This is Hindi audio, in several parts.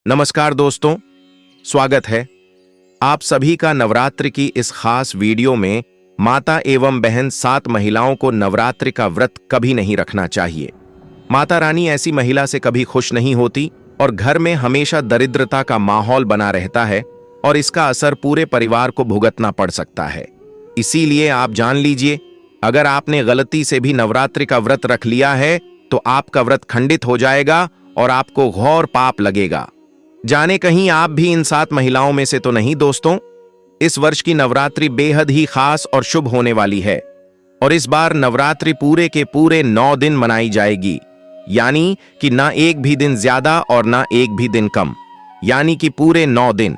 नमस्कार दोस्तों, स्वागत है आप सभी का नवरात्रि की इस खास वीडियो में। माता एवं बहन 7 महिलाओं को नवरात्रि का व्रत कभी नहीं रखना चाहिए। माता रानी ऐसी महिला से कभी खुश नहीं होती और घर में हमेशा दरिद्रता का माहौल बना रहता है और इसका असर पूरे परिवार को भुगतना पड़ सकता है। इसीलिए आप जान लीजिए, अगर आपने गलती से भी नवरात्रि का व्रत रख लिया है तो आपका व्रत खंडित हो जाएगा और आपको घोर पाप लगेगा। जाने कहीं आप भी इन 7 महिलाओं में से तो नहीं दोस्तों। इस वर्ष की नवरात्रि बेहद ही खास और शुभ होने वाली है और इस बार नवरात्रि पूरे के पूरे 9 दिन मनाई जाएगी, यानी कि ना एक भी दिन ज्यादा और ना एक भी दिन कम, यानी कि पूरे 9 दिन।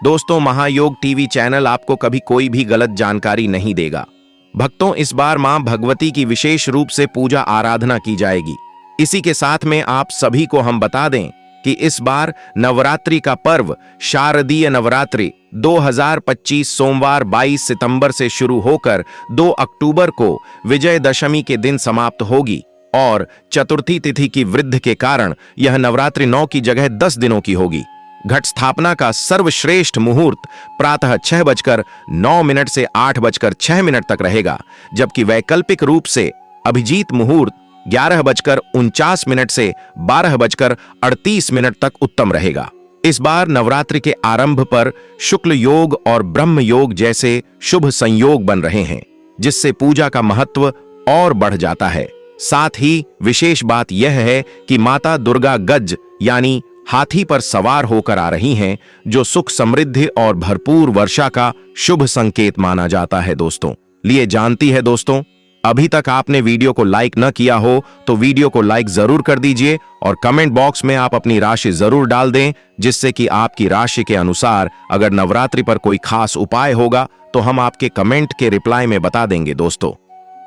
दोस्तों, महायोग टीवी चैनल आपको कभी कोई भी गलत जानकारी नहीं देगा। भक्तों, इस बार मां भगवती की विशेष रूप से पूजा आराधना की जाएगी। इसी के साथ में आप सभी को हम बता दें कि इस बार नवरात्रि का पर्व शारदीय नवरात्रि 2025 सोमवार 22 सितंबर से शुरू होकर 2 अक्टूबर को विजयदशमी के दिन समाप्त होगी और चतुर्थी तिथि की वृद्धि के कारण यह नवरात्रि 9 की जगह 10 दिनों की होगी। घट स्थापना का सर्वश्रेष्ठ मुहूर्त प्रातः 6:09 से 8:06 तक रहेगा, जबकि वैकल्पिक रूप से अभिजीत मुहूर्त 11:49 से 12:38 तक उत्तम रहेगा। इस बार नवरात्रि के आरंभ पर शुक्ल योग और ब्रह्म योग जैसे शुभ संयोग बन रहे हैं, जिससे पूजा का महत्व और बढ़ जाता है। साथ ही विशेष बात यह है कि माता दुर्गा गज यानी हाथी पर सवार होकर आ रही हैं, जो सुख समृद्धि और भरपूर वर्षा का शुभ संकेत माना जाता है। दोस्तों, लिए जानती है दोस्तों, अभी तक आपने वीडियो को लाइक न किया हो तो वीडियो को लाइक जरूर कर दीजिए और कमेंट बॉक्स में आप अपनी राशि जरूर डाल दें, जिससे कि आपकी राशि के अनुसार अगर नवरात्रि पर कोई खास उपाय होगा तो हम आपके कमेंट के रिप्लाई में बता देंगे। दोस्तों,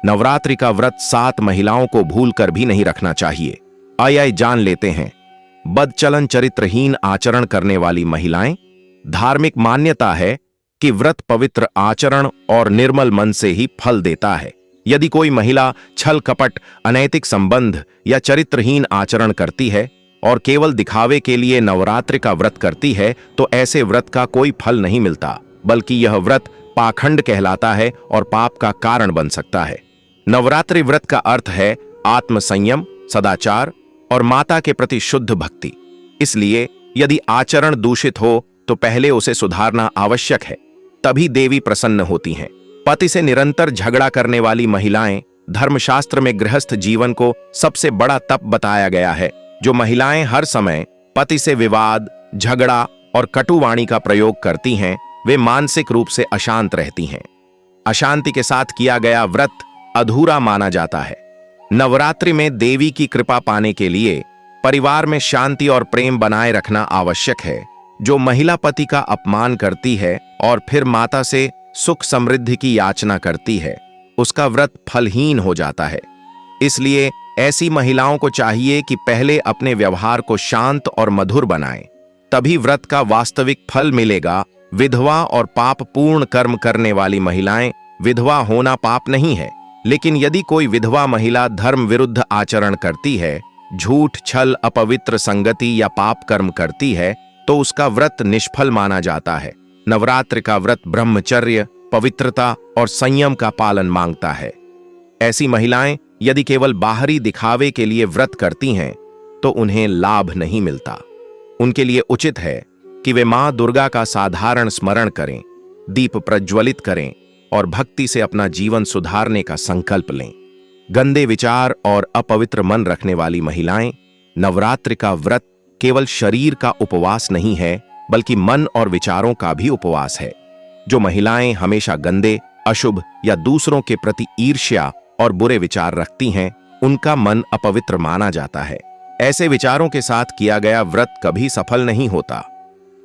नवरात्रि का व्रत 7 महिलाओं को भूलकर भी नहीं रखना चाहिए। आइए जान लेते हैं। बदचलन चरित्रहीन आचरण करने वाली महिलाएं। धार्मिक मान्यता है कि व्रत पवित्र आचरण और निर्मल मन से ही फल देता है। यदि कोई महिला छल कपट, अनैतिक संबंध या चरित्रहीन आचरण करती है और केवल दिखावे के लिए नवरात्रि का व्रत करती है तो ऐसे व्रत का कोई फल नहीं मिलता, बल्कि यह व्रत पाखंड कहलाता है और पाप का कारण बन सकता है। नवरात्रि व्रत का अर्थ है आत्म संयम, सदाचार और माता के प्रति शुद्ध भक्ति। इसलिए यदि आचरण दूषित हो तो पहले उसे सुधारना आवश्यक है, तभी देवी प्रसन्न होती हैं। पति से निरंतर झगड़ा करने वाली महिलाएं। धर्मशास्त्र में गृहस्थ जीवन को सबसे बड़ा तप बताया गया है। जो महिलाएं हर समय पति से विवाद, झगड़ा और कटुवाणी का प्रयोग करती हैं, वे मानसिक रूप से अशांत रहती हैं। अशांति के साथ किया गया व्रत अधूरा माना जाता है। नवरात्रि में देवी की कृपा पाने के लिए परिवार में शांति और प्रेम बनाए रखना आवश्यक है। जो महिला पति का अपमान करती है और फिर माता से सुख समृद्धि की याचना करती है, उसका व्रत फलहीन हो जाता है। इसलिए ऐसी महिलाओं को चाहिए कि पहले अपने व्यवहार को शांत और मधुर बनाएं, तभी व्रत का वास्तविक फल मिलेगा। विधवा और पाप पूर्ण कर्म करने वाली महिलाएं। विधवा होना पाप नहीं है, लेकिन यदि कोई विधवा महिला धर्म विरुद्ध आचरण करती है, झूठ, छल, अपवित्र संगति या पाप कर्म करती है, तो उसका व्रत निष्फल माना जाता है। नवरात्रि का व्रत ब्रह्मचर्य, पवित्रता और संयम का पालन मांगता है। ऐसी महिलाएं यदि केवल बाहरी दिखावे के लिए व्रत करती हैं तो उन्हें लाभ नहीं मिलता। उनके लिए उचित है कि वे मां दुर्गा का साधारण स्मरण करें, दीप प्रज्वलित करें और भक्ति से अपना जीवन सुधारने का संकल्प लें। गंदे विचार और अपवित्र मन रखने वाली महिलाएं। नवरात्रि का व्रत केवल शरीर का उपवास नहीं है, बल्कि मन और विचारों का भी उपवास है। जो महिलाएं हमेशा गंदे, अशुभ या दूसरों के प्रति ईर्ष्या और बुरे विचार रखती हैं, उनका मन अपवित्र माना जाता है। ऐसे विचारों के साथ किया गया व्रत कभी सफल नहीं होता।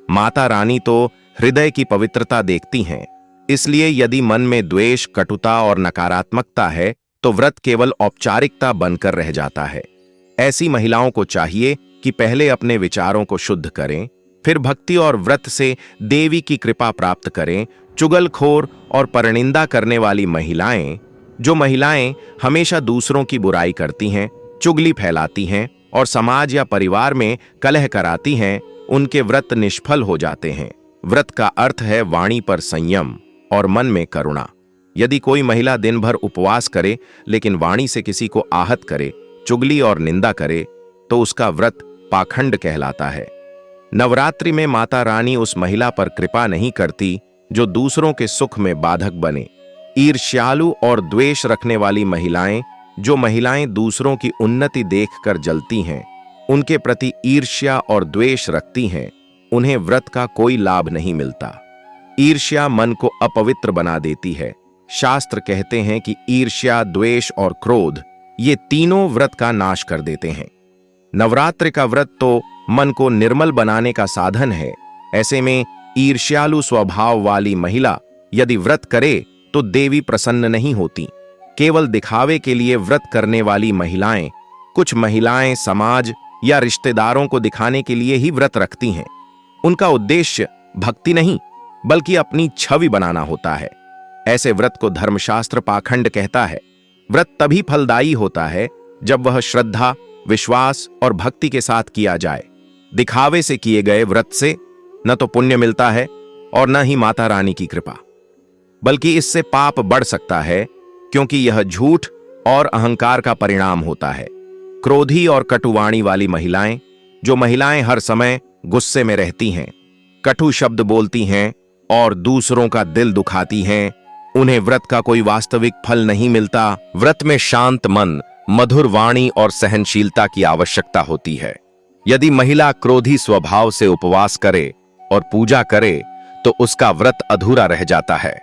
माता रानी तो हृदय की पवित्रता देखती हैं, इसलिए यदि मन में द्वेष, कटुता और नकारात्मकता है तो व्रत केवल औपचारिकता बनकर रह जाता है। ऐसी महिलाओं को चाहिए कि पहले अपने विचारों को शुद्ध करें, फिर भक्ति और व्रत से देवी की कृपा प्राप्त करें। चुगलखोर और परनिंदा करने वाली महिलाएं। जो महिलाएं हमेशा दूसरों की बुराई करती हैं, चुगली फैलाती हैं और समाज या परिवार में कलह कराती हैं, उनके व्रत निष्फल हो जाते हैं। व्रत का अर्थ है वाणी पर संयम और मन में करुणा। यदि कोई महिला दिन भर उपवास करे लेकिन वाणी से किसी को आहत करे, चुगली और निंदा करे, तो उसका व्रत पाखंड कहलाता है। नवरात्रि में माता रानी उस महिला पर कृपा नहीं करती जो दूसरों के सुख में बाधक बने। ईर्ष्यालु और द्वेष रखने वाली महिलाएं, जो महिलाएं दूसरों की उन्नति देखकर जलती हैं, उनके प्रति ईर्ष्या और द्वेष रखती हैं, उन्हें व्रत का कोई लाभ नहीं मिलता। ईर्ष्या मन को अपवित्र बना देती है। शास्त्र कहते हैं कि ईर्ष्या, द्वेष और क्रोध ये तीनों व्रत का नाश कर देते हैं। नवरात्रि का व्रत तो मन को निर्मल बनाने का साधन है। ऐसे में ईर्ष्यालु स्वभाव वाली महिला यदि व्रत करे तो देवी प्रसन्न नहीं होती। केवल दिखावे के लिए व्रत करने वाली महिलाएं, कुछ महिलाएं समाज या रिश्तेदारों को दिखाने के लिए ही व्रत रखती हैं। उनका उद्देश्य भक्ति नहीं बल्कि अपनी छवि बनाना होता है। ऐसे व्रत को धर्मशास्त्र पाखंड कहता है। व्रत तभी फलदायी होता है जब वह श्रद्धा, विश्वास और भक्ति के साथ किया जाए। दिखावे से किए गए व्रत से न तो पुण्य मिलता है और न ही माता रानी की कृपा, बल्कि इससे पाप बढ़ सकता है, क्योंकि यह झूठ और अहंकार का परिणाम होता है। क्रोधी और कटुवाणी वाली महिलाएं, जो महिलाएं हर समय गुस्से में रहती हैं, कटु शब्द बोलती हैं और दूसरों का दिल दुखाती हैं, उन्हें व्रत का कोई वास्तविक फल नहीं मिलता। व्रत में शांत मन, मधुर वाणी और सहनशीलता की आवश्यकता होती है। यदि महिला क्रोधी स्वभाव से उपवास करे और पूजा करे तो उसका व्रत अधूरा रह जाता है।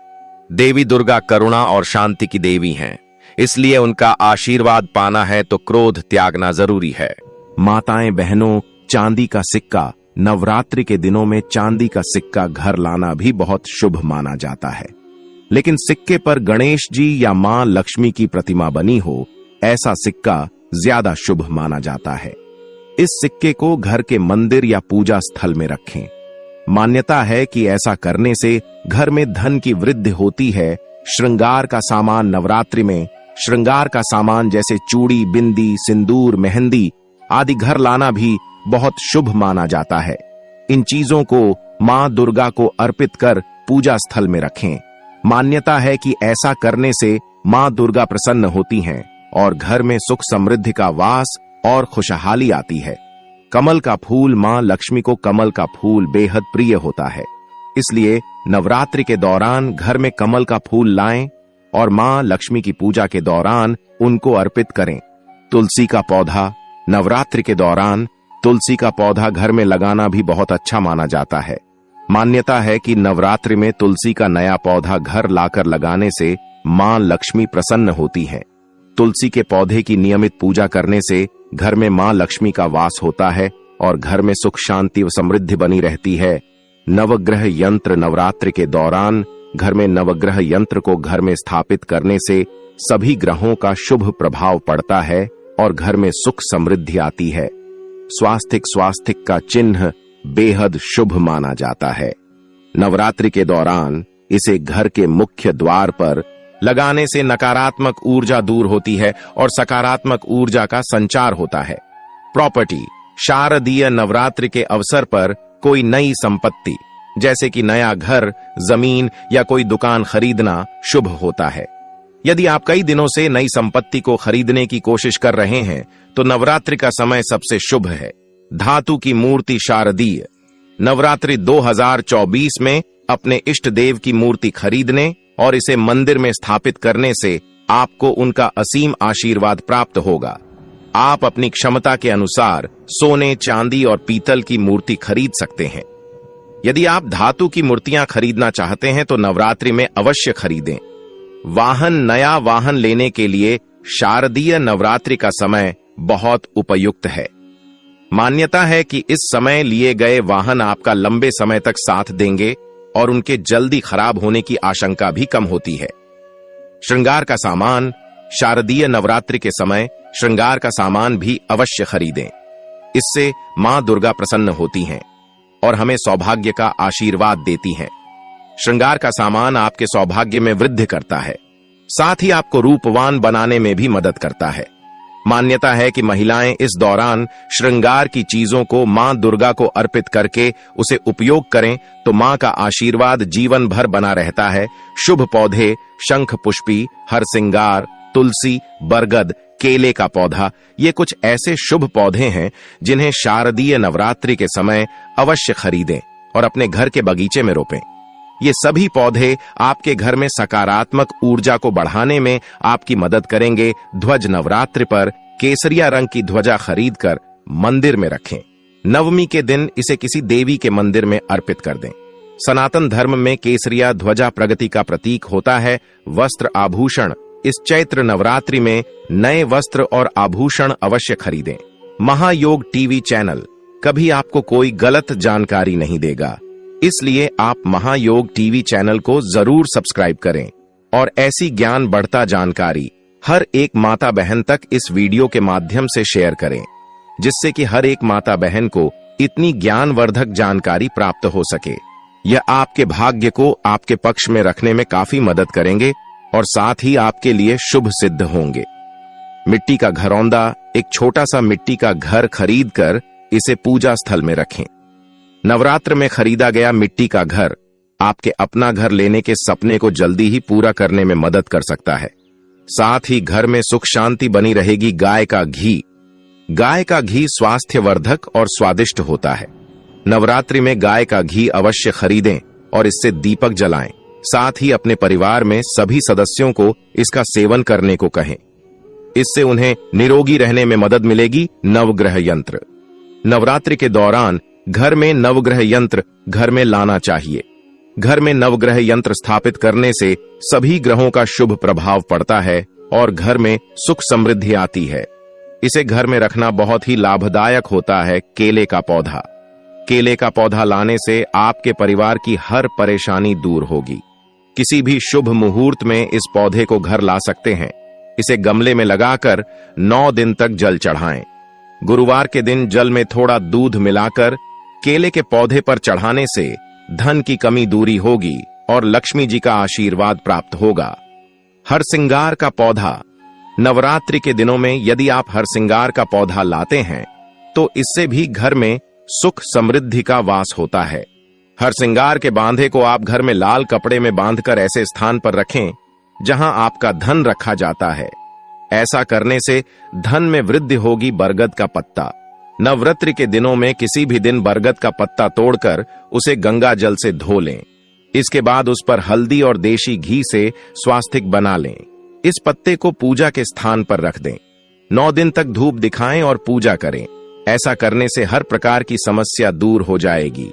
देवी दुर्गा करुणा और शांति की देवी हैं, इसलिए उनका आशीर्वाद पाना है तो क्रोध त्यागना जरूरी है। माताएं बहनों, चांदी का सिक्का, नवरात्रि के दिनों में चांदी का सिक्का घर लाना भी बहुत शुभ माना जाता है। लेकिन सिक्के पर गणेश जी या मां लक्ष्मी की प्रतिमा बनी हो, ऐसा सिक्का ज्यादा शुभ माना जाता है। इस सिक्के को घर के मंदिर या पूजा स्थल में रखें। मान्यता है कि ऐसा करने से घर में धन की वृद्धि होती है। श्रृंगार का सामान नवरात्रि में श्रृंगार का सामान जैसे चूड़ी, बिंदी, सिंदूर, मेहंदी आदि घर लाना भी बहुत शुभ माना जाता है। इन चीजों को मां दुर्गा को अर्पित कर पूजा स्थल में रखें। मान्यता है कि ऐसा करने से मां दुर्गा प्रसन्न होती हैं और घर में सुख समृद्धि का वास और खुशहाली आती है। कमल का फूल, मां लक्ष्मी को कमल का फूल बेहद प्रिय होता है, इसलिए नवरात्रि के दौरान घर में कमल का फूल लाएं और मां लक्ष्मी की पूजा के दौरान उनको अर्पित करें। तुलसी का पौधा, नवरात्रि के दौरान तुलसी का पौधा घर में लगाना भी बहुत अच्छा माना जाता है। मान्यता है कि नवरात्रि में तुलसी का नया पौधा घर लाकर लगाने से मां लक्ष्मी प्रसन्न होती है। तुलसी के पौधे की नियमित पूजा करने से घर में मां लक्ष्मी का वास होता है और घर में सुख, शांति व समृद्धि बनी रहती है। नवग्रह यंत्र, नवरात्रि के दौरान घर में नवग्रह यंत्र को घर में स्थापित करने से सभी ग्रहों का शुभ प्रभाव पड़ता है और घर में सुख समृद्धि आती है। स्वास्तिक का चिन्ह बेहद शुभ माना जाता है। नवरात्रि के दौरान इसे घर के मुख्य द्वार पर लगाने से नकारात्मक ऊर्जा दूर होती है और सकारात्मक ऊर्जा का संचार होता है। प्रॉपर्टी, शारदीय नवरात्रि के अवसर पर कोई नई संपत्ति जैसे कि नया घर, जमीन या कोई दुकान खरीदना शुभ होता है। यदि आप कई दिनों से नई संपत्ति को खरीदने की कोशिश कर रहे हैं तो नवरात्रि का समय सबसे शुभ है। धातु की मूर्ति शारदीय नवरात्रि 2024 में अपने इष्ट देव की मूर्ति खरीदने और इसे मंदिर में स्थापित करने से आपको उनका असीम आशीर्वाद प्राप्त होगा। आप अपनी क्षमता के अनुसार सोने, चांदी और पीतल की मूर्ति खरीद सकते हैं। यदि आप धातु की मूर्तियां खरीदना चाहते हैं तो नवरात्रि में अवश्य खरीदें। नया वाहन लेने के लिए शारदीय नवरात्रि का समय बहुत उपयुक्त है। मान्यता है कि इस समय लिए गए वाहन आपका लंबे समय तक साथ देंगे और उनके जल्दी खराब होने की आशंका भी कम होती है। श्रृंगार का सामान, शारदीय नवरात्रि के समय श्रृंगार का सामान भी अवश्य खरीदें। इससे मां दुर्गा प्रसन्न होती हैं और हमें सौभाग्य का आशीर्वाद देती हैं। श्रृंगार का सामान आपके सौभाग्य में वृद्धि करता है, साथ ही आपको रूपवान बनाने में भी मदद करता है। मान्यता है कि महिलाएं इस दौरान श्रृंगार की चीजों को मां दुर्गा को अर्पित करके उसे उपयोग करें तो मां का आशीर्वाद जीवन भर बना रहता है। शुभ पौधे शंख पुष्पी, हरसिंगार, तुलसी, बरगद, केले का पौधा, ये कुछ ऐसे शुभ पौधे हैं जिन्हें शारदीय नवरात्रि के समय अवश्य खरीदें और अपने घर के बगीचे में रोपें। ये सभी पौधे आपके घर में सकारात्मक ऊर्जा को बढ़ाने में आपकी मदद करेंगे। ध्वज नवरात्रि पर केसरिया रंग की ध्वजा खरीदकर मंदिर में रखें। नवमी के दिन इसे किसी देवी के मंदिर में अर्पित कर दें। सनातन धर्म में केसरिया ध्वजा प्रगति का प्रतीक होता है। वस्त्र आभूषण, इस चैत्र नवरात्रि में नए वस्त्र और आभूषण अवश्य खरीदें। महायोग टीवी चैनल कभी आपको कोई गलत जानकारी नहीं देगा, इसलिए आप महायोग टीवी चैनल को जरूर सब्सक्राइब करें और ऐसी ज्ञान बढ़ता जानकारी हर एक माता बहन तक इस वीडियो के माध्यम से शेयर करें, जिससे कि हर एक माता बहन को इतनी ज्ञानवर्धक जानकारी प्राप्त हो सके। यह आपके भाग्य को आपके पक्ष में रखने में काफी मदद करेंगे और साथ ही आपके लिए शुभ सिद्ध होंगे। मिट्टी का घरौंदा, एक छोटा सा मिट्टी का घर खरीदकर इसे पूजा स्थल में रखें। नवरात्र में खरीदा गया मिट्टी का घर आपके अपना घर लेने के सपने को जल्दी ही पूरा करने में मदद कर सकता है। साथ ही घर में सुख शांति बनी रहेगी। गाय का घी स्वास्थ्यवर्धक और स्वादिष्ट होता है। नवरात्रि में गाय का घी अवश्य खरीदें और इससे दीपक जलाएं। साथ ही अपने परिवार में सभी सदस्यों को इसका सेवन करने को कहें, इससे उन्हें निरोगी रहने में मदद मिलेगी। नवग्रह यंत्र, नवरात्रि के दौरान घर में नवग्रह यंत्र घर में लाना चाहिए। घर में नवग्रह यंत्र स्थापित करने से सभी ग्रहों का शुभ प्रभाव पड़ता है और घर में सुख समृद्धि आती है। इसे घर में रखना बहुत ही लाभदायक होता है। केले का पौधा लाने से आपके परिवार की हर परेशानी दूर होगी। किसी भी शुभ मुहूर्त में इस पौधे को घर ला सकते हैं। इसे गमले में लगाकर 9 दिन तक जल चढ़ाएं। गुरुवार के दिन जल में थोड़ा दूध मिलाकर केले के पौधे पर चढ़ाने से धन की कमी दूरी होगी और लक्ष्मी जी का आशीर्वाद प्राप्त होगा। हरसिंगार का पौधा, नवरात्रि के दिनों में यदि आप हरसिंगार का पौधा लाते हैं तो इससे भी घर में सुख समृद्धि का वास होता है। हरसिंगार के बांधे को आप घर में लाल कपड़े में बांधकर ऐसे स्थान पर रखें जहां आपका धन रखा जाता है। ऐसा करने से धन में वृद्धि होगी। बरगद का पत्ता, नवरात्रि के दिनों में किसी भी दिन बरगद का पत्ता तोड़कर उसे गंगा जल से धो लें। इसके बाद उस पर हल्दी और देशी घी से स्वास्तिक बना लें। इस पत्ते को पूजा के स्थान पर रख दें। 9 दिन तक धूप दिखाएं और पूजा करें। ऐसा करने से हर प्रकार की समस्या दूर हो जाएगी।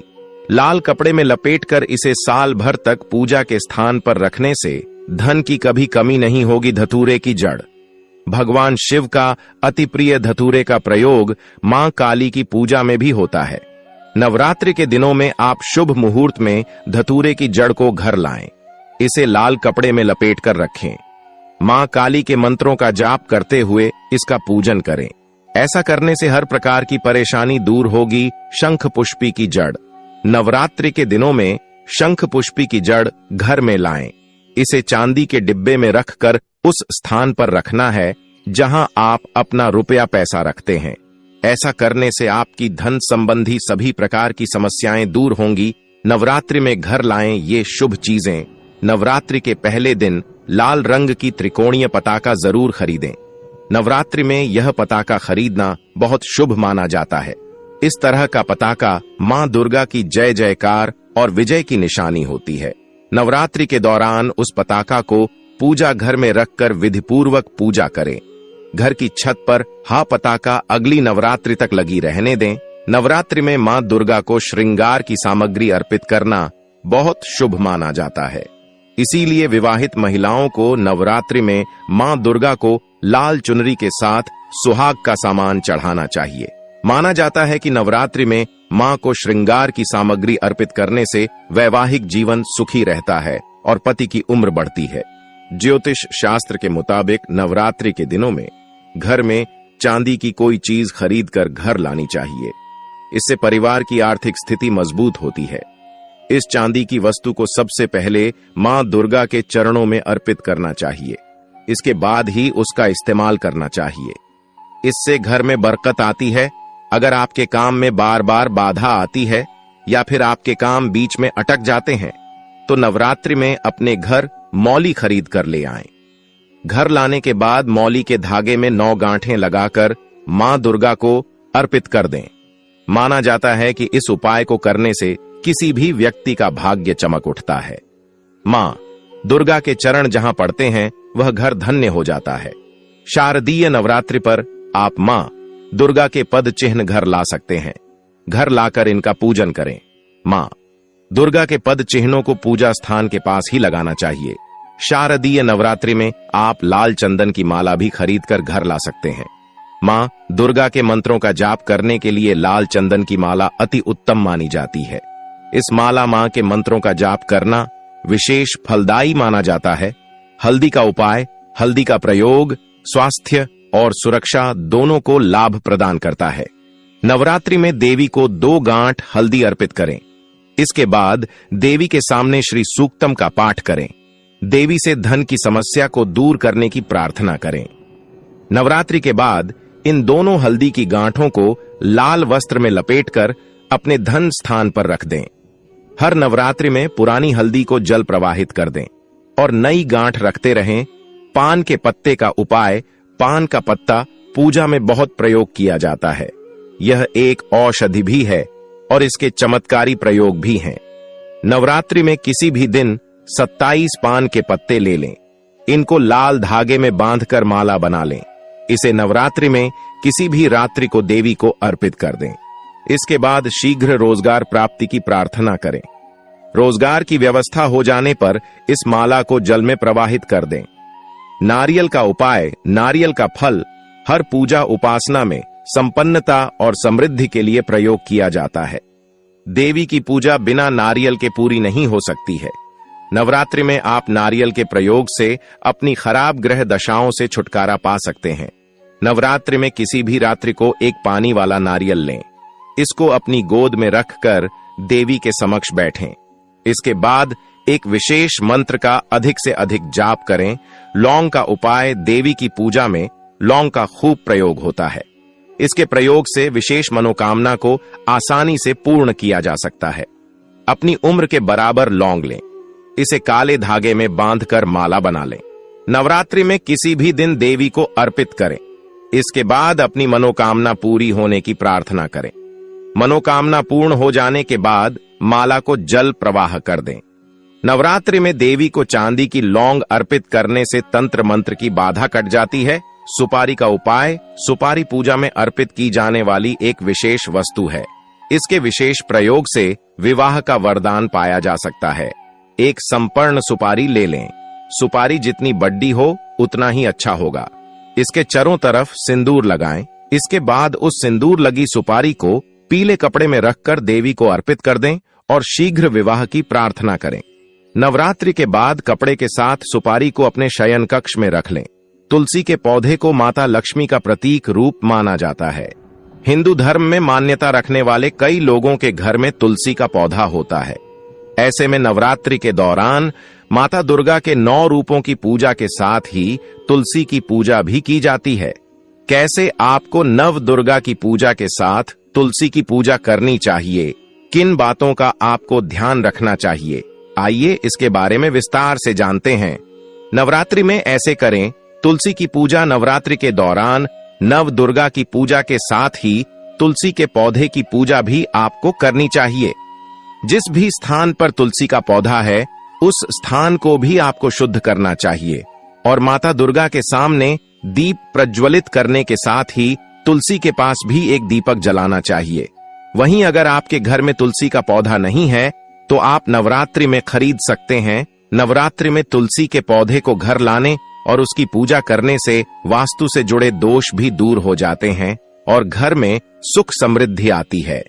लाल कपड़े में लपेटकर इसे साल भर तक पूजा के स्थान पर रखने से धन की कभी कमी नहीं होगी। धतूरे की जड़, भगवान शिव का अति प्रिय धतूरे का प्रयोग मां काली की पूजा में भी होता है। नवरात्रि के दिनों में आप शुभ मुहूर्त में धतूरे की जड़ को घर लाएं। इसे लाल कपड़े में लपेटकर रखें। मां काली के मंत्रों का जाप करते हुए इसका पूजन करें। ऐसा करने से हर प्रकार की परेशानी दूर होगी। शंख पुष्पी की जड़, नवरात्रि के दिनों में शंख पुष्पी की जड़ घर में लाएं। इसे चांदी के डिब्बे में रखकर उस स्थान पर रखना है जहां आप अपना रुपया पैसा रखते हैं। ऐसा करने से आपकी धन संबंधी सभी प्रकार की समस्याएं दूर होंगी। नवरात्रि में घर लाएं ये शुभ चीजें। नवरात्रि के पहले दिन लाल रंग की त्रिकोणीय पताका जरूर खरीदें। नवरात्रि में यह पताका खरीदना बहुत शुभ माना जाता है। इस तरह का पताका मां दुर्गा की जय जयकार और विजय की निशानी होती है। नवरात्रि के दौरान उस पताका को पूजा घर में रखकर विधिपूर्वक पूजा करें। घर की छत पर पताका अगली नवरात्रि तक लगी रहने दें। नवरात्रि में मां दुर्गा को श्रृंगार की सामग्री अर्पित करना बहुत शुभ माना जाता है। इसीलिए विवाहित महिलाओं को नवरात्रि में मां दुर्गा को लाल चुनरी के साथ सुहाग का सामान चढ़ाना चाहिए। माना जाता है कि नवरात्रि में मां को श्रृंगार की सामग्री अर्पित करने से वैवाहिक जीवन सुखी रहता है और पति की उम्र बढ़ती है। ज्योतिष शास्त्र के मुताबिक नवरात्रि के दिनों में घर में चांदी की कोई चीज खरीदकर घर लानी चाहिए। इससे परिवार की आर्थिक स्थिति मजबूत होती है। इस चांदी की वस्तु को सबसे पहले मां दुर्गा के चरणों में अर्पित करना चाहिए। इसके बाद ही उसका इस्तेमाल करना चाहिए। इससे घर में बरकत आती है। अगर आपके काम में बार बार बाधा आती है या फिर आपके काम बीच में अटक जाते हैं तो नवरात्रि में अपने घर मौली खरीद कर ले आएं। घर लाने के बाद मौली के धागे में 9 गांठें लगाकर मां दुर्गा को अर्पित कर दें। माना जाता है कि इस उपाय को करने से किसी भी व्यक्ति का भाग्य चमक उठता है। मां दुर्गा के चरण जहां पड़ते हैं वह घर धन्य हो जाता है। शारदीय नवरात्रि पर आप मां दुर्गा के पद चिन्ह घर ला सकते हैं। घर लाकर इनका पूजन करें। मां दुर्गा के पद चिन्हों को पूजा स्थान के पास ही लगाना चाहिए। शारदीय नवरात्रि में आप लाल चंदन की माला भी खरीद कर घर ला सकते हैं। मां दुर्गा के मंत्रों का जाप करने के लिए लाल चंदन की माला अति उत्तम मानी जाती है। इस माला मां के मंत्रों का जाप करना विशेष फलदायी माना जाता है। हल्दी का उपाय, हल्दी का प्रयोग स्वास्थ्य और सुरक्षा दोनों को लाभ प्रदान करता है। नवरात्रि में देवी को 2 गांठ हल्दी अर्पित करें। इसके बाद देवी के सामने श्री सूक्तम का पाठ करें। देवी से धन की समस्या को दूर करने की प्रार्थना करें। नवरात्रि के बाद इन दोनों हल्दी की गांठों को लाल वस्त्र में लपेटकर अपने धन स्थान पर रख दें। हर नवरात्रि में पुरानी हल्दी को जल प्रवाहित कर दें और नई गांठ रखते रहें। पान के पत्ते का उपाय, पान का पत्ता पूजा में बहुत प्रयोग किया जाता है। यह एक औषधि भी है और इसके चमत्कारी प्रयोग भी हैं। नवरात्रि में किसी भी दिन 27 पान के पत्ते ले लें। इनको लाल धागे में बांधकर माला बना लें। इसे नवरात्रि में किसी भी रात्रि को देवी को अर्पित कर दें। इसके बाद शीघ्र रोजगार प्राप्ति की प्रार्थना करें। रोजगार की व्यवस्था हो जाने पर इस माला को जल में प्रवाहित कर दें। नारियल का उपाय, नारियल का फल हर पूजा उपासना में संपन्नता और समृद्धि के लिए प्रयोग किया जाता है। देवी की पूजा बिना नारियल के पूरी नहीं हो सकती है। नवरात्रि में आप नारियल के प्रयोग से अपनी खराब ग्रह दशाओं से छुटकारा पा सकते हैं। नवरात्रि में किसी भी रात्रि को एक पानी वाला नारियल लें। इसको अपनी गोद में रखकर देवी के समक्ष बैठें। इसके बाद एक विशेष मंत्र का अधिक से अधिक जाप करें। लौंग का उपाय, देवी की पूजा में लौंग का खूब प्रयोग होता है। इसके प्रयोग से विशेष मनोकामना को आसानी से पूर्ण किया जा सकता है। अपनी उम्र के बराबर लौंग लें। इसे काले धागे में बांधकर माला बना लें। नवरात्रि में किसी भी दिन देवी को अर्पित करें। इसके बाद अपनी मनोकामना पूरी होने की प्रार्थना करें। मनोकामना पूर्ण हो जाने के बाद माला को जल प्रवाह कर दें। नवरात्रि में देवी को चांदी की लौंग अर्पित करने से तंत्र मंत्र की बाधा कट जाती है। सुपारी का उपाय, सुपारी पूजा में अर्पित की जाने वाली एक विशेष वस्तु है। इसके विशेष प्रयोग से विवाह का वरदान पाया जा सकता है। एक संपर्ण सुपारी ले लें। सुपारी जितनी बड़ी हो उतना ही अच्छा होगा। इसके चारों तरफ सिंदूर लगाएं। इसके बाद उस सिंदूर लगी सुपारी को पीले कपड़े में रखकर देवी को अर्पित कर दें और शीघ्र विवाह की प्रार्थना करें। नवरात्रि के बाद कपड़े के साथ सुपारी को अपने शयन कक्ष में रख लें। तुलसी के पौधे को माता लक्ष्मी का प्रतीक रूप माना जाता है। हिंदू धर्म में मान्यता रखने वाले कई लोगों के घर में तुलसी का पौधा होता है। ऐसे में नवरात्रि के दौरान माता दुर्गा के 9 रूपों की पूजा के साथ ही तुलसी की पूजा भी की जाती है। कैसे आपको नव दुर्गा की पूजा के साथ तुलसी की पूजा करनी चाहिए, किन बातों का आपको ध्यान रखना चाहिए, आइए इसके बारे में विस्तार से जानते हैं। नवरात्रि में ऐसे करें। तुलसी की पूजा नवरात्रि के दौरान नव दुर्गा की पूजा के साथ ही तुलसी के पौधे की पूजा भी आपको करनी चाहिए। जिस भी स्थान पर तुलसी का पौधा है उस स्थान को भी आपको शुद्ध करना चाहिए और माता दुर्गा के सामने दीप प्रज्वलित करने के साथ ही तुलसी के पास भी एक दीपक जलाना चाहिए। वहीं अगर आपके घर में तुलसी का पौधा नहीं है तो आप नवरात्रि में खरीद सकते हैं। नवरात्रि में तुलसी के पौधे को घर लाने और उसकी पूजा करने से वास्तु से जुड़े दोष भी दूर हो जाते हैं और घर में सुख समृद्धि आती है।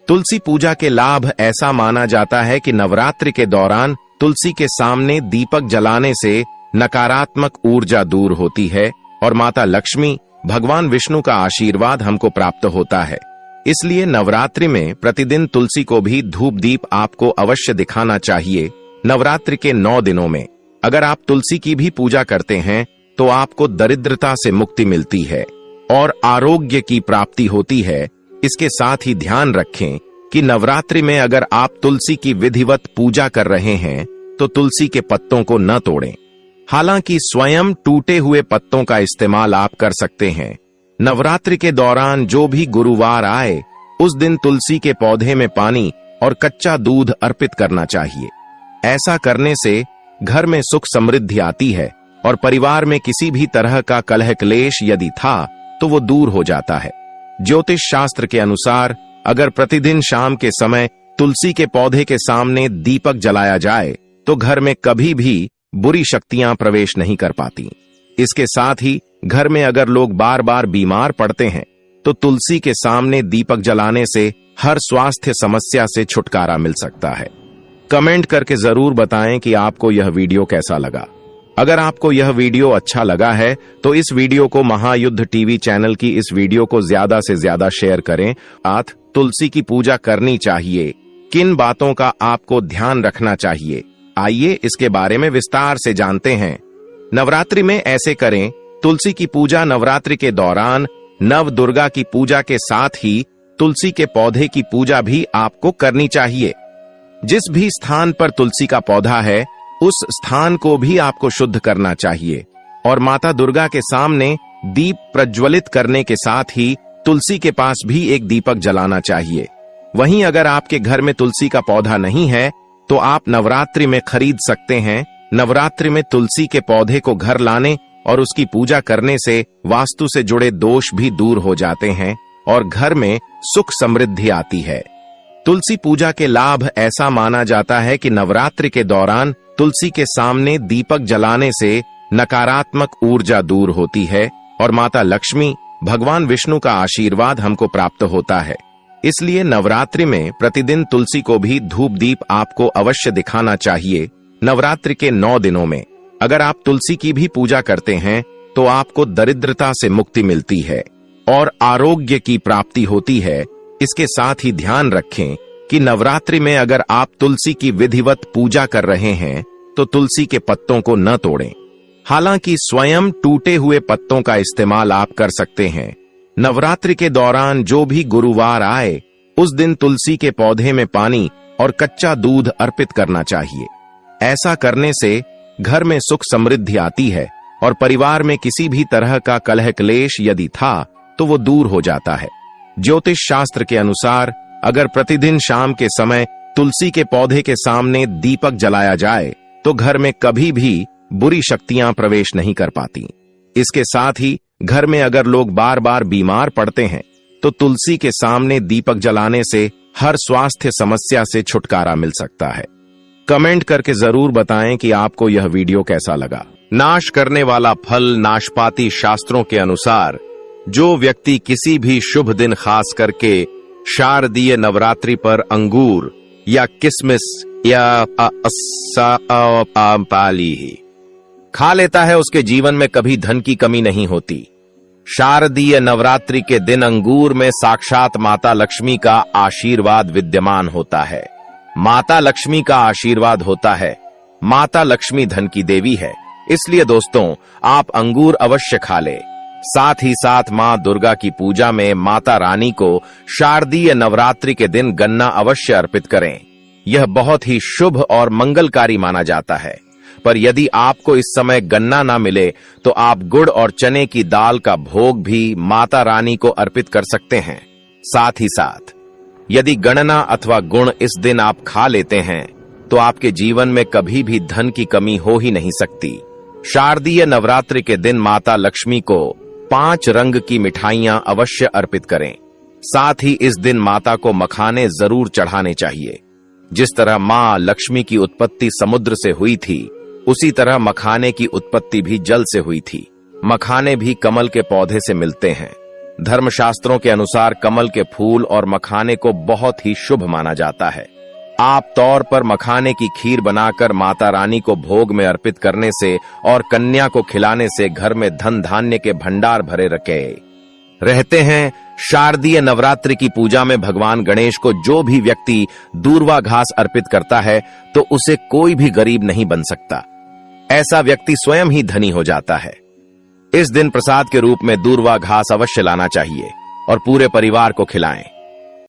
तुलसी पूजा के लाभ ऐसा माना जाता है कि नवरात्रि के दौरान तुलसी के सामने दीपक जलाने से नकारात्मक ऊर्जा दूर होती है और माता लक्ष्मी, भगवान विष्णु का आशीर्वाद हमको प्राप्त होता है। इसलिए नवरात्रि में प्रतिदिन तुलसी को भी धूप दीप आपको अवश्य दिखाना चाहिए। नवरात्रि के 9 दिनों में अगर आप तुलसी की भी पूजा करते हैं तो आपको दरिद्रता से मुक्ति मिलती है। और आरोग्य की प्राप्ति होती है। इसके साथ ही ध्यान रखें कि नवरात्रि में अगर आप तुलसी की विधिवत पूजा कर रहे हैं तो तुलसी के पत्तों को न तोड़ें। हालांकि स्वयं टूटे हुए पत्तों का इस्तेमाल आप कर सकते हैं। नवरात्रि के दौरान जो भी गुरुवार आए उस दिन तुलसी के पौधे में पानी और कच्चा दूध अर्पित करना चाहिए। ऐसा करने से घर में सुख समृद्धि आती है और परिवार में किसी भी तरह का कलह क्लेश यदि था तो वो दूर हो जाता है। ज्योतिष शास्त्र के अनुसार अगर प्रतिदिन शाम के समय तुलसी के पौधे के सामने दीपक जलाया जाए तो घर में कभी भी बुरी शक्तियां प्रवेश नहीं कर पाती। इसके साथ ही घर में अगर लोग बार बार बीमार पड़ते हैं तो तुलसी के सामने दीपक जलाने से हर स्वास्थ्य समस्या से छुटकारा मिल सकता है। कमेंट करके जरूर बताएं कि आपको यह वीडियो कैसा लगा। अगर आपको यह वीडियो अच्छा लगा है तो इस वीडियो को महायुद्ध टीवी चैनल की इस वीडियो को ज्यादा से ज्यादा शेयर करें। तुलसी की पूजा करनी चाहिए, किन बातों का आपको ध्यान रखना चाहिए, आइए इसके बारे में विस्तार से जानते हैं। नवरात्रि में ऐसे करें। तुलसी की पूजा नवरात्रि के दौरान नव दुर्गा की पूजा के साथ ही तुलसी के पौधे की पूजा भी आपको करनी चाहिए। जिस भी स्थान पर तुलसी का पौधा है उस स्थान को भी आपको शुद्ध करना चाहिए और माता दुर्गा के सामने दीप प्रज्वलित करने के साथ ही तुलसी के पास भी एक दीपक जलाना चाहिए। वहीं अगर आपके घर में तुलसी का पौधा नहीं है तो आप नवरात्रि में खरीद सकते हैं। नवरात्रि में तुलसी के पौधे को घर लाने और उसकी पूजा करने से वास्तु से जुड़े दोष भी दूर हो जाते हैं और घर में सुख समृद्धि आती है। तुलसी पूजा के लाभ ऐसा माना जाता है कि नवरात्रि के दौरान तुलसी के सामने दीपक जलाने से नकारात्मक ऊर्जा दूर होती है और माता लक्ष्मी, भगवान विष्णु का आशीर्वाद हमको प्राप्त होता है। इसलिए नवरात्रि में प्रतिदिन तुलसी को भी धूप दीप आपको अवश्य दिखाना चाहिए। नवरात्रि के 9 दिनों में अगर आप तुलसी की भी पूजा करते हैं तो आपको दरिद्रता से मुक्ति मिलती है और आरोग्य की प्राप्ति होती है। इसके साथ ही ध्यान रखें कि नवरात्रि में अगर आप तुलसी की विधिवत पूजा कर रहे हैं तो तुलसी के पत्तों को न तोड़ें। हालांकि स्वयं टूटे हुए पत्तों का इस्तेमाल आप कर सकते हैं। नवरात्रि के दौरान जो भी गुरुवार आए उस दिन तुलसी के पौधे में पानी और कच्चा दूध अर्पित करना चाहिए। ऐसा करने से घर में सुख समृद्धि आती है और परिवार में किसी भी तरह का कलह क्लेश यदि था तो वो दूर हो जाता है। ज्योतिष शास्त्र के अनुसार अगर प्रतिदिन शाम के समय तुलसी के पौधे के सामने दीपक जलाया जाए तो घर में कभी भी बुरी शक्तियां प्रवेश नहीं कर पाती। इसके साथ ही घर में अगर लोग बार बार बीमार पड़ते हैं तो तुलसी के सामने दीपक जलाने से हर स्वास्थ्य समस्या से छुटकारा मिल सकता है। कमेंट करके जरूर बताएं कि आपको यह वीडियो कैसा लगा। नाश करने वाला फल नाशपाती शास्त्रों के अनुसार जो व्यक्ति किसी भी शुभ दिन खास करके शारदीय नवरात्रि पर अंगूर या किसमिस या पाली खा लेता है उसके जीवन में कभी धन की कमी नहीं होती। शारदीय नवरात्रि के दिन अंगूर में साक्षात माता लक्ष्मी का आशीर्वाद विद्यमान होता है। माता लक्ष्मी का आशीर्वाद होता है। माता लक्ष्मी धन की देवी है, इसलिए दोस्तों आप अंगूर अवश्य खा ले। साथ ही साथ मां दुर्गा की पूजा में माता रानी को शारदीय नवरात्रि के दिन गन्ना अवश्य अर्पित करें। यह बहुत ही शुभ और मंगलकारी माना जाता है। पर यदि आपको इस समय गन्ना ना मिले तो आप गुड़ और चने की दाल का भोग भी माता रानी को अर्पित कर सकते हैं। साथ ही साथ यदि गणना अथवा गुण इस दिन आप खा लेते हैं तो आपके जीवन में कभी भी धन की कमी हो ही नहीं सकती। शारदीय नवरात्रि के दिन माता लक्ष्मी को 5 रंग की मिठाइयां अवश्य अर्पित करें। साथ ही इस दिन माता को मखाने जरूर चढ़ाने चाहिए। जिस तरह मां लक्ष्मी की उत्पत्ति समुद्र से हुई थी उसी तरह मखाने की उत्पत्ति भी जल से हुई थी। मखाने भी कमल के पौधे से मिलते हैं। धर्मशास्त्रों के अनुसार कमल के फूल और मखाने को बहुत ही शुभ माना जाता है। आप तौर पर मखाने की खीर बनाकर माता रानी को भोग में अर्पित करने से और कन्या को खिलाने से घर में धन धान्य के भंडार भरे रखे रहते हैं। शारदीय नवरात्रि की पूजा में भगवान गणेश को जो भी व्यक्ति दूर्वा घास अर्पित करता है तो उसे कोई भी गरीब नहीं बन सकता। ऐसा व्यक्ति स्वयं ही धनी हो जाता है। इस दिन प्रसाद के रूप में दूर्वा घास अवश्य लाना चाहिए और पूरे परिवार को खिलाएं।